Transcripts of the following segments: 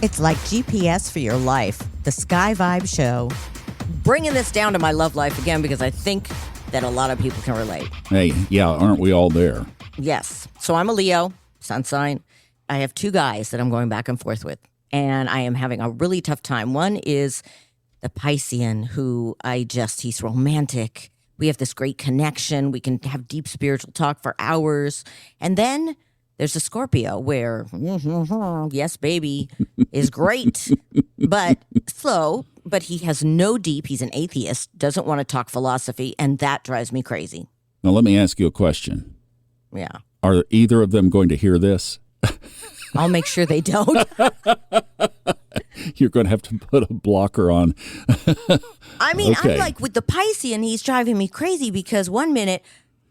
It's like GPS for your life, the Sky Vibe Show. Bringing this down to my love life again because I think that a lot of people can relate. Hey, yeah, aren't we all there? Yes. So I'm a Leo, sun sign. I have two guys that I'm going back and forth with, and I am having a really tough time. One is the Piscean, who he's romantic. We have this great connection. We can have deep spiritual talk for hours. And then there's a Scorpio where, yes, baby, is great, but slow. But he has no deep. He's an atheist, doesn't want to talk philosophy, and that drives me crazy. Now, let me ask you a question. Yeah. Are either of them going to hear this? I'll make sure they don't. You're going to have to put a blocker on. I mean, Okay. I'm like with the Piscean, he's driving me crazy because one minute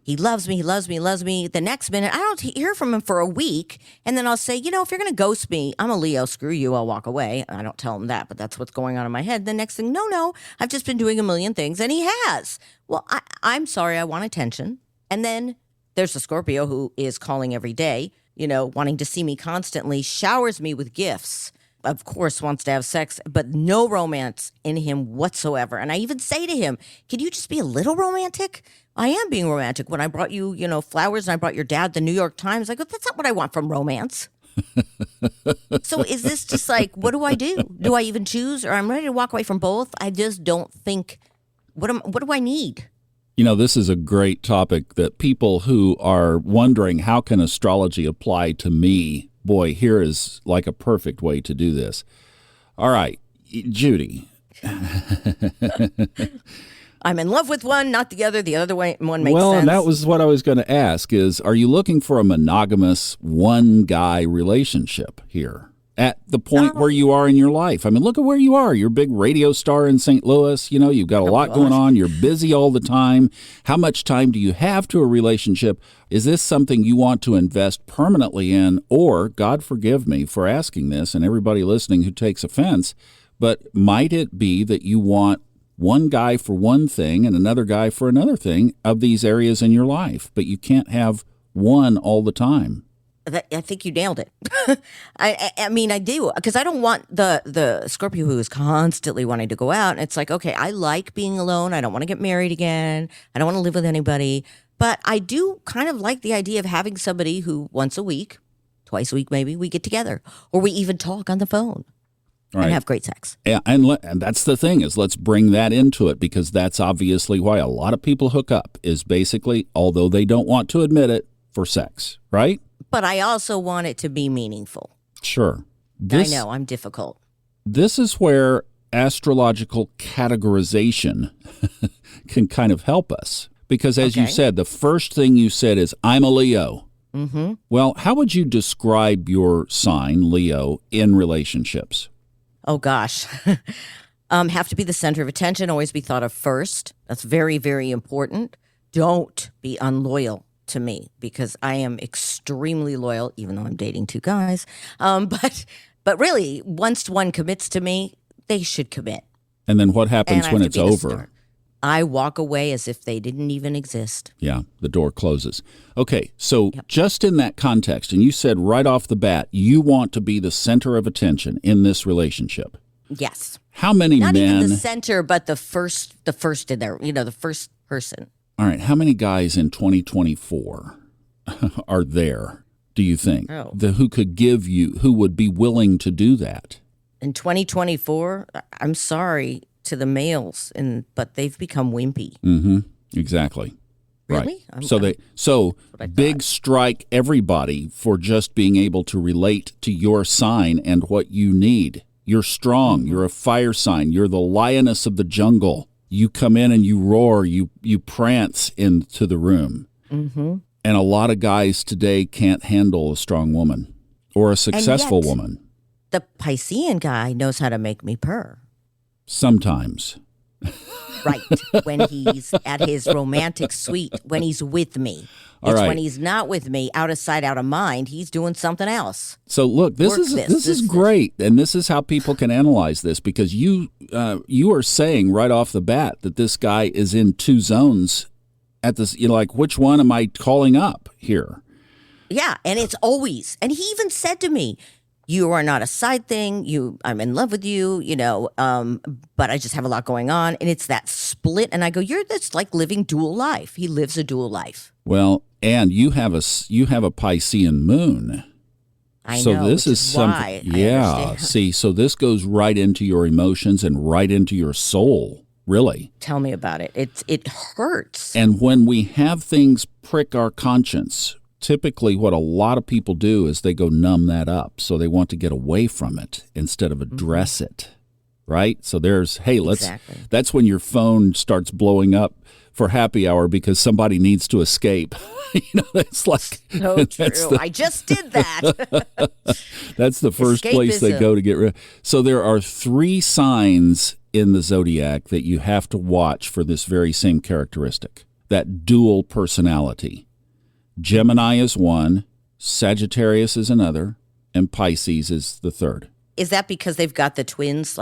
he loves me, he loves me, he loves me. The next minute, I don't hear from him for a week. And then I'll say, if you're going to ghost me, I'm a Leo, screw you, I'll walk away. I don't tell him that, but that's what's going on in my head. The next thing, no, I've just been doing a million things. And he has. Well, I'm sorry, I want attention. And then there's the Scorpio who is calling every day, wanting to see me constantly, showers me with gifts. Of course, wants to have sex, but no romance in him whatsoever. And I even say to him, can you just be a little romantic? I am being romantic. When I brought you, flowers and I brought your dad the New York Times, I go, that's not what I want from romance. So is this just like, what do I do? Do I even choose? Or I'm ready to walk away from both? I just don't think, what do I need? This is a great topic that people who are wondering, how can astrology apply to me? Boy, here is like a perfect way to do this. All right, Judi. I'm in love with one, not the other. The other one makes sense. Well, and that was what I was going to ask is, are you looking for a monogamous one-guy relationship here? At the point where you are in your life. I mean, look at where you are. You're a big radio star in St. Louis. You've got a lot going on. You're busy all the time. How much time do you have to a relationship? Is this something you want to invest permanently in? Or, God forgive me for asking this and everybody listening who takes offense, but might it be that you want one guy for one thing and another guy for another thing of these areas in your life, but you can't have one all the time? I think you nailed it. I mean, I do, because I don't want the Scorpio who is constantly wanting to go out. And it's like, okay, I like being alone. I don't want to get married again. I don't want to live with anybody. But I do kind of like the idea of having somebody who once a week, twice a week maybe, we get together. Or we even talk on the phone and have great sex. Yeah, and that's the thing is, let's bring that into it, because that's obviously why a lot of people hook up is basically, although they don't want to admit it, for sex, right? But I also want it to be meaningful. Sure. I know, I'm difficult. This is where astrological categorization can kind of help us. Because as you said, the first thing you said is, I'm a Leo. Mm-hmm. Well, how would you describe your sign, Leo, in relationships? Oh, gosh. Have to be the center of attention, always be thought of first. That's very, very important. Don't be unloyal to me, because I am extremely loyal, even though I'm dating two guys. But really, once one commits to me, they should commit. And then what happens when it's over? I walk away as if they didn't even exist. Yeah, the door closes. Okay, so just in that context, and you said right off the bat, you want to be the center of attention in this relationship. Yes. How many men? Not even the center, but the first in there, the first person. All right, how many guys in 2024 are there, do you think, who would be willing to do that? In 2024, I'm sorry to the males, but they've become wimpy. Mm-hmm. Exactly. Really? Right. So big strike everybody for just being able to relate to your sign and what you need. You're strong. Mm-hmm. You're a fire sign. You're the lioness of the jungle. You come in and you roar, you prance into the room. Mm-hmm. And a lot of guys today can't handle a strong woman or a successful woman. The Piscean guy knows how to make me purr. Sometimes. Right. When he's at his romantic suite, when he's with me. It's when he's not with me, out of sight, out of mind, he's doing something else. So look, this is great, and this is how people can analyze this, because you are saying right off the bat that this guy is in two zones at this. Like, which one am I calling up here? Yeah, and it's always. And he even said to me, You are not a side thing. I'm in love with you, but I just have a lot going on. And it's that split. And I go, that's like living dual life. He lives a dual life. Well, and you have a Piscean moon. I so know, this which is is something. why Yeah. See, so this goes right into your emotions and right into your soul. Really. Tell me about it. It hurts. And when we have things prick our conscience, typically what a lot of people do is they go numb that up. So they want to get away from it instead of address it. Right? So Exactly. That's when your phone starts blowing up for happy hour because somebody needs to escape. That's like so true. I just did that. That's the first place they go to get rid. So there are 3 signs in the zodiac that you have to watch for this very same characteristic, that dual personality. Gemini is one, Sagittarius is another, and Pisces is the third. Is that because they've got the twins,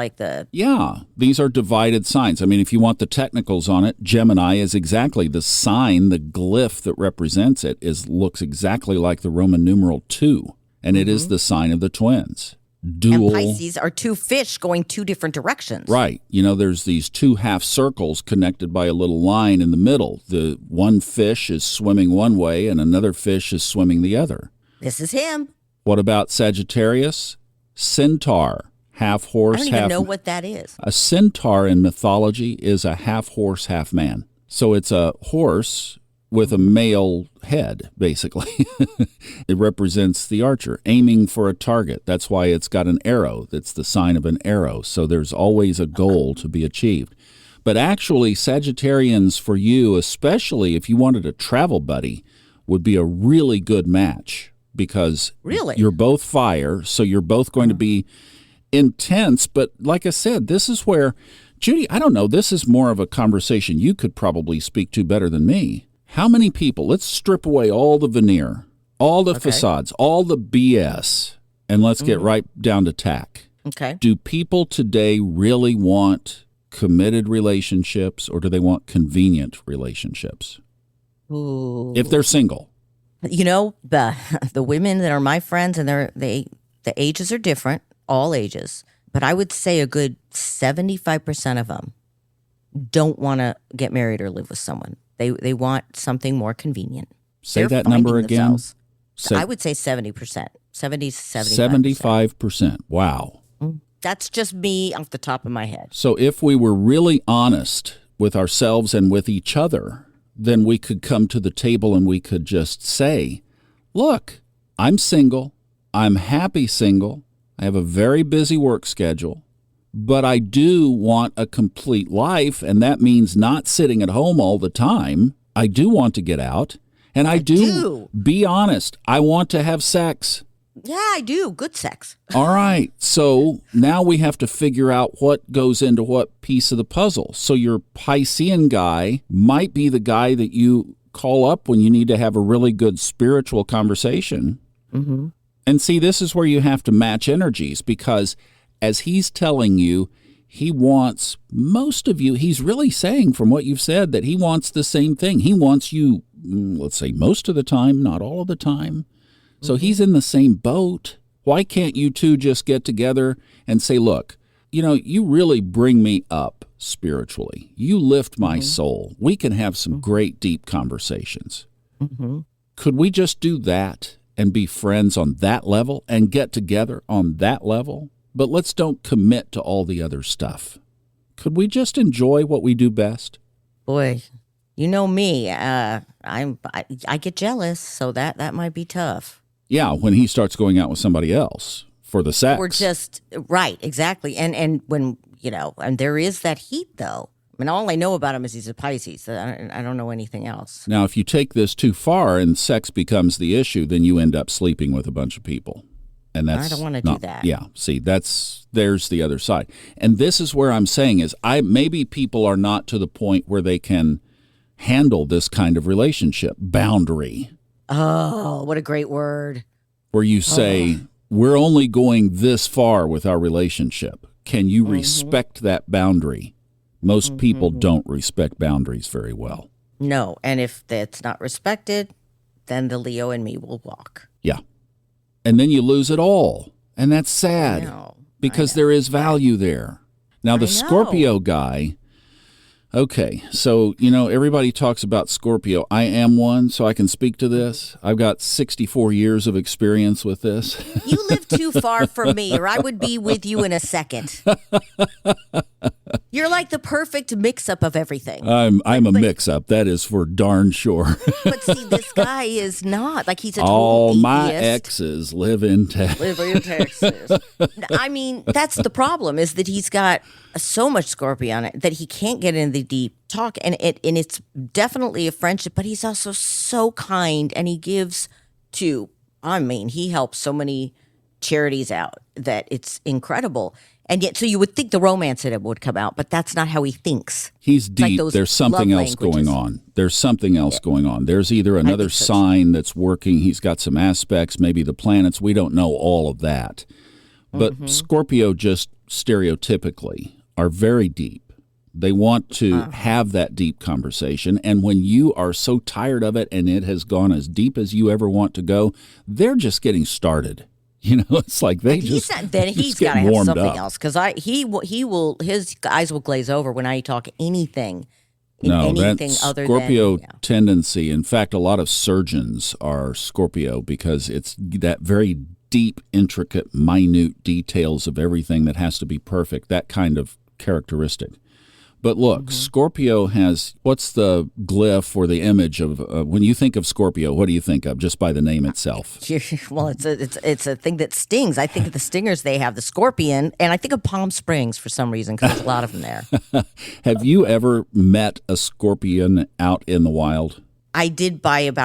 Yeah, these are divided signs. I mean, if you want the technicals on it, Gemini is exactly the sign, the glyph that represents it looks exactly like the Roman numeral 2, and it is the sign of the twins. Dual. And Pisces are 2 fish going 2 different directions. Right. There's these 2 half circles connected by a little line in the middle. The one fish is swimming one way and another fish is swimming the other. This is him. What about Sagittarius? Centaur, half horse, I don't even know what that is. A centaur in mythology is a half horse, half man. So it's a horse with a male head, basically. It represents the archer aiming for a target. That's why it's got an arrow. That's the sign of an arrow. So there's always a goal to be achieved. But actually, Sagittarians for you, especially if you wanted a travel buddy, would be a really good match. Because you're both fire, so you're both going to be intense. But like I said, this is where, Judi, I don't know, this is more of a conversation you could probably speak to better than me. How many people, let's strip away all the veneer, all the facades, all the BS, and let's get right down to tack. Okay. Do people today really want committed relationships or do they want convenient relationships? Ooh. If they're single. The women that are my friends, and the ages are different, all ages, but I would say a good 75% of them don't want to get married or live with someone. They want something more convenient. Say that number again. I would say 70%, 75%. Wow. That's just me off the top of my head. So if we were really honest with ourselves and with each other, then we could come to the table and we could just say, look, I'm single. I'm happy single. I have a very busy work schedule, but I do want a complete life, and that means not sitting at home all the time. I do want to get out, and I do. Be honest, I want to have sex. Yeah, I do. Good sex. All right. So now we have to figure out what goes into what piece of the puzzle. So your Piscean guy might be the guy that you call up when you need to have a really good spiritual conversation. Mm-hmm. And see, this is where you have to match energies because as he's telling you, he wants most of you, he's really saying from what you've said that he wants the same thing. He wants you, let's say, most of the time, not all of the time. So he's in the same boat. Why can't you two just get together and say, look, you really bring me up spiritually. You lift my soul. We can have some great, deep conversations. Mm-hmm. Could we just do that and be friends on that level and get together on that level? But let's don't commit to all the other stuff. Could we just enjoy what we do best? Boy, you know me. I get jealous, so that might be tough. Yeah, when he starts going out with somebody else for the sex. Or just, right, exactly. And when, and there is that heat, though. I mean, all I know about him is he's a Pisces. I don't know anything else. Now, if you take this too far and sex becomes the issue, then you end up sleeping with a bunch of people. And that's I don't want to do that. Yeah, see, there's the other side. And this is where I'm saying is maybe people are not to the point where they can handle this kind of relationship boundary. Oh, what a great word. Where you say, we're only going this far with our relationship. Can you respect that boundary? Most people don't respect boundaries very well. No, and if that's not respected, then the Leo and me will walk. Yeah. And then you lose it all. And that's sad because there is value there. Now, the Scorpio guy, okay, so, everybody talks about Scorpio. I am one, so I can speak to this. I've got 64 years of experience with this. You live too far from me, or I would be with you in a second. You're like the perfect mix-up of everything. I'm a mix-up. That is for darn sure. But see, this guy is not. Like, he's a total All atheist. my exes live in Texas. I mean, that's the problem, is that he's got so much Scorpio on it that he can't get into the deep talk. And it's definitely a friendship, but he's also so kind, and he gives to, he helps so many charities out that it's incredible. And yet, so you would think the romance in it would come out, but that's not how he thinks. He's deep. Like there's something else going on. There's something else going on. There's either another sign that's working. He's got some aspects, maybe the planets. We don't know all of that. But Scorpio just stereotypically are very deep. They want to have that deep conversation. And when you are so tired of it and it has gone as deep as you ever want to go, they're just getting started. It's like he's got to have something else, because his eyes will glaze over when I talk anything that's other Scorpio than tendency. In fact, a lot of surgeons are Scorpio because it's that very deep, intricate, minute details of everything that has to be perfect, that kind of characteristic. But look, Scorpio has, what's the glyph or the image of, when you think of Scorpio, what do you think of just by the name itself? Well, it's a thing that stings. I think of the stingers they have, the scorpion, and I think of Palm Springs for some reason, because there's a lot of them there. Have you ever met a scorpion out in the wild? I did by it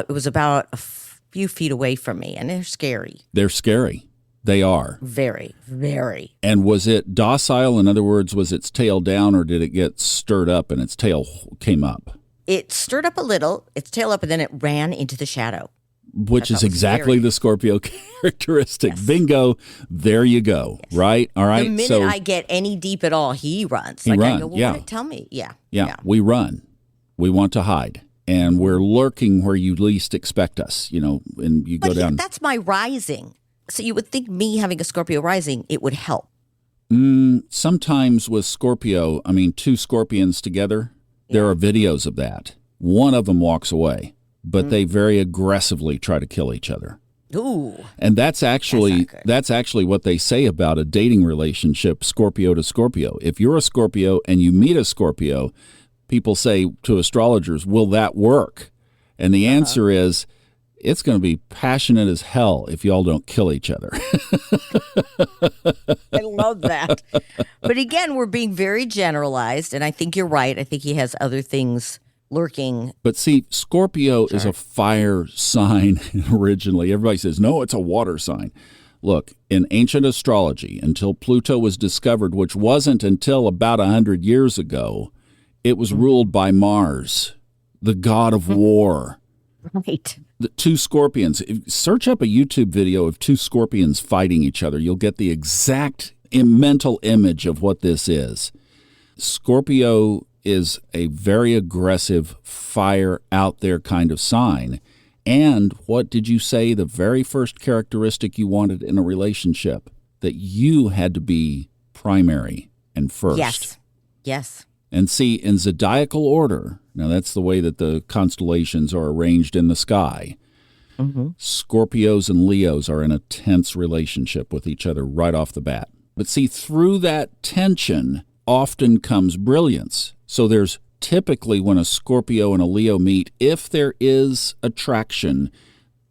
was about a few feet away from me, and they're scary. They're scary. They are. Very, very. And was it docile? In other words, was its tail down, or did it get stirred up and its tail came up? It stirred up a little, its tail up, and then it ran into the shadow. Which is exactly the Scorpio characteristic. Yes. Bingo. There you go. Yes. Right? All right. The minute I get any deep at all, he runs. I go, well, tell me. Yeah. We run. We want to hide. And we're lurking where you least expect us, and you go down. That's my rising. So you would think me having a Scorpio rising, it would help. Sometimes with Scorpio, two scorpions together, there are videos of that. One of them walks away, but they very aggressively try to kill each other. Ooh. And that's actually what they say about a dating relationship, Scorpio to Scorpio. If you're a Scorpio and you meet a Scorpio, people say to astrologers, will that work? And the answer is, it's going to be passionate as hell if y'all don't kill each other. I love that. But again, we're being very generalized, and I think you're right. I think he has other things lurking. But see, Scorpio is a fire sign originally. Everybody says, no, it's a water sign. Look, in ancient astrology, until Pluto was discovered, which wasn't until about 100 years ago, it was ruled by Mars, the god of war. Right. The two scorpions. Search up a YouTube video of two scorpions fighting each other. You'll get the exact mental image of what this is. Scorpio is a very aggressive, fire out there kind of sign. And what did you say the very first characteristic you wanted in a relationship? That you had to be primary and first. Yes. And see, in zodiacal order, now that's the way that the constellations are arranged in the sky. Scorpios and Leos are in a tense relationship with each other right off the bat. But see, through that tension often comes brilliance. So there's typically, when a Scorpio and a Leo meet, if there is attraction,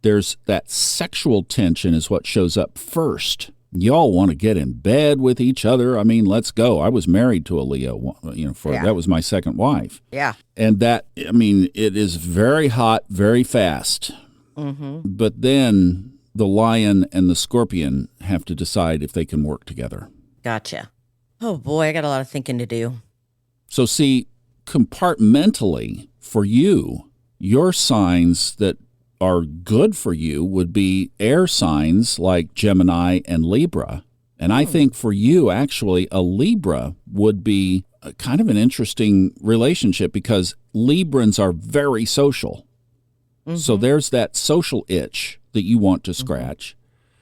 there's that sexual tension is what shows up first. Y'all want to get in bed with each other. Let's go. I was married to a Leo, that was my second wife. Yeah. And that, it is very hot, very fast. But then the lion and the scorpion have to decide if they can work together. Gotcha. Oh boy, I got a lot of thinking to do. So see, compartmentally for you, your signs that are good for you would be air signs like Gemini and Libra. And I think for you, actually, a Libra would be kind of an interesting relationship because Librans are very social. So there's that social itch that you want to scratch.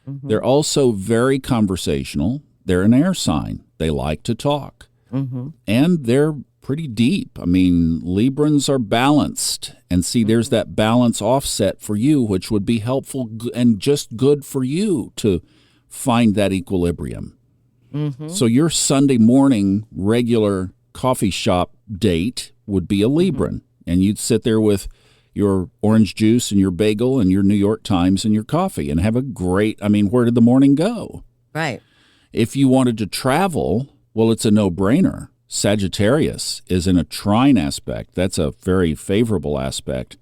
They're also very conversational. They're an air sign. They like to talk. And they're pretty deep. I mean, Librans are balanced. And see, there's that balance offset for you, which would be helpful and just good for you to find that equilibrium. So your Sunday morning regular coffee shop date would be a Libran. And you'd sit there with your orange juice and your bagel and your New York Times and your coffee and have a great, I mean, where did the morning go? Right. If you wanted to travel, well, it's a no-brainer. Sagittarius is in a trine aspect. That's a very favorable aspect.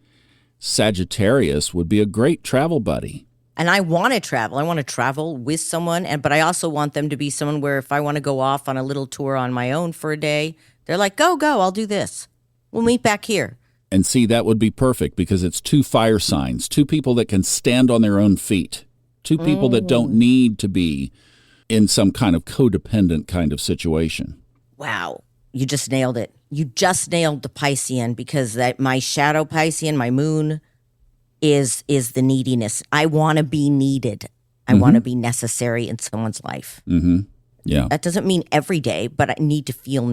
Sagittarius would be a great travel buddy. And I want to travel. I want to travel with someone, but I also want them to be someone where if I want to go off on a little tour on my own for a day, they're like, go, I'll do this. We'll meet back here. And see, that would be perfect because it's two fire signs, two people that can stand on their own feet, two people that don't need to be in some kind of codependent kind of situation. Wow. You just nailed it. You just nailed the Piscean because that my shadow Piscean, my moon, is the neediness. I want to be needed. I want to be necessary in someone's life. Yeah. That doesn't mean every day, but I need to feel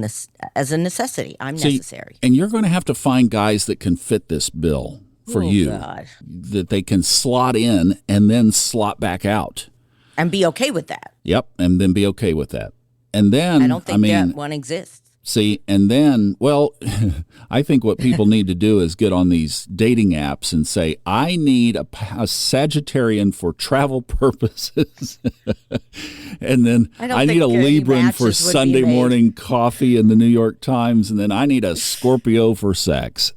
as a necessity. I'm necessary. And you're going to have to find guys that can fit this bill for you, God. that they can slot in and then slot back out. And be okay with that. Yep, and then be okay with that. And then, I don't think that one exists. See, and then, well, I think what people need to do is get on these dating apps and say, I need a Sagittarian for travel purposes. And then I need a Libran for Sunday morning coffee in the New York Times. And then I need a Scorpio for sex.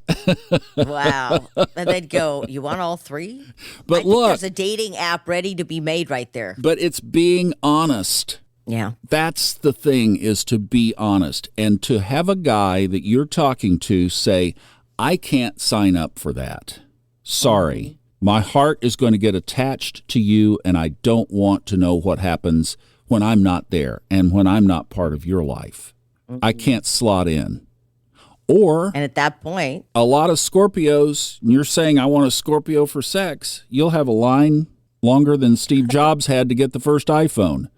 Wow. And they'd go, you want all three? But look, there's a dating app ready to be made right there. But it's being honest. Yeah. That's the thing, is to be honest and to have a guy that you're talking to say, I can't sign up for that. Sorry. My heart is going to get attached to you and I don't want to know what happens when I'm not there and when I'm not part of your life. I can't slot in. Or, and at that point, a lot of Scorpios, and you're saying I want a Scorpio for sex, you'll have a line longer than Steve Jobs had to get the first iPhone.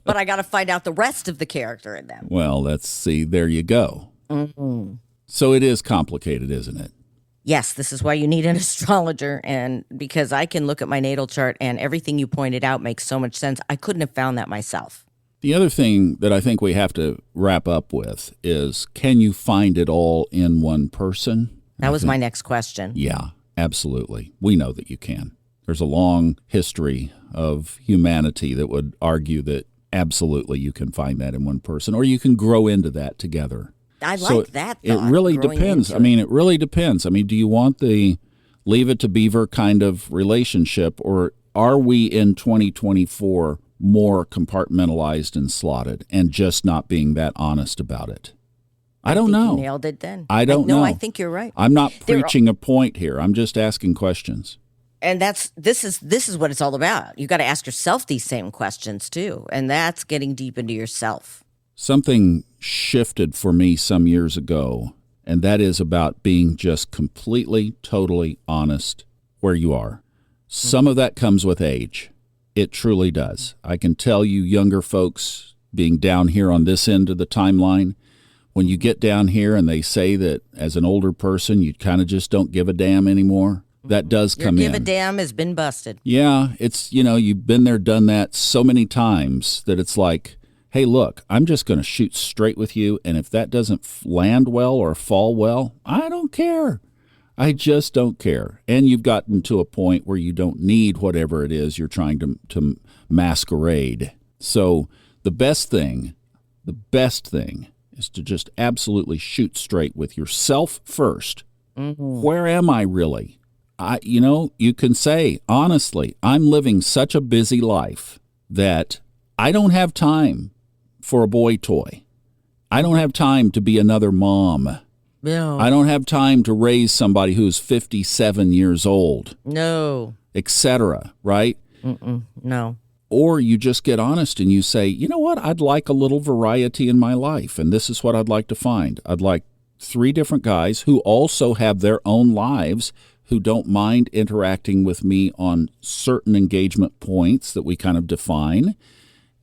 But I got to find out the rest of the character in them. Well, there you go. So it is complicated, isn't it? Yes, this is why you need an astrologer, and because I can look at my natal chart and everything you pointed out makes so much sense. I couldn't have found that myself. The other thing that I think we have to wrap up with is, can you find it all in one person? That was my next question. Yeah, absolutely. We know that you can. There's a long history of humanity that would argue that absolutely you can find that in one person, or you can grow into that together. I like that thought. It really depends. I mean, it really depends. I mean, do you want the Leave It to Beaver kind of relationship, or are we in 2024 more compartmentalized and slotted and just not being that honest about it? I don't know. You nailed it then. I don't know. No, I think you're right. I'm not preaching a point here. I'm just asking questions. And this is what it's all about. You got to ask yourself these same questions too, and that's getting deep into yourself. Something shifted for me some years ago, and that is about being just completely, totally honest where you are. Some of that comes with age. It truly does. I can tell you younger folks being down here on this end of the timeline, when you get down here and they say that as an older person, you kind of just don't give a damn anymore. That does come in. Your give a damn has been busted. Yeah, it's, you've been there, done that so many times that it's like, hey, look, I'm just going to shoot straight with you. And if that doesn't land well or fall well, I don't care. I just don't care. And you've gotten to a point where you don't need whatever it is you're trying to masquerade. So the best thing is to just absolutely shoot straight with yourself first. Where am I really? You can say, honestly, I'm living such a busy life that I don't have time for a boy toy. I don't have time to be another mom. No. I don't have time to raise somebody who's 57 years old. No. Etc., right? No. Or you just get honest and you say, you know what, I'd like a little variety in my life, and this is what I'd like to find. I'd like 3 different guys who also have their own lives, who don't mind interacting with me on certain engagement points that we kind of define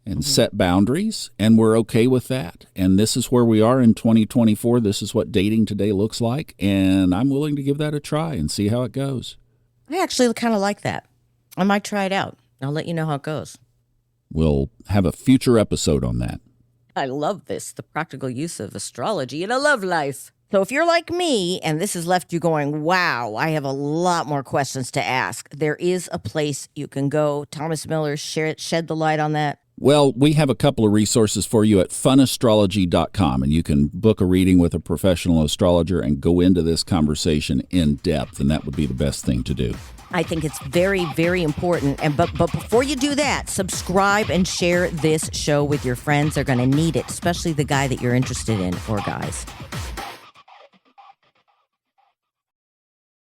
and set boundaries, and we're okay with that. And this is where we are in 2024. This is what dating today looks like, and I'm willing to give that a try and see how it goes. I actually kind of like that. I might try it out. I'll let you know how it goes. We'll have a future episode on that. I love this, the practical use of astrology in a love life. So if you're like me and this has left you going, wow, I have a lot more questions to ask, there is a place you can go. Thomas Miller, shed the light on that. Well, we have a couple of resources for you at funastrology.com, and you can book a reading with a professional astrologer and go into this conversation in depth, and that would be the best thing to do. I think it's very, very important. But before you do that, subscribe and share this show with your friends. They're going to need it, especially the guy that you're interested in, or guys.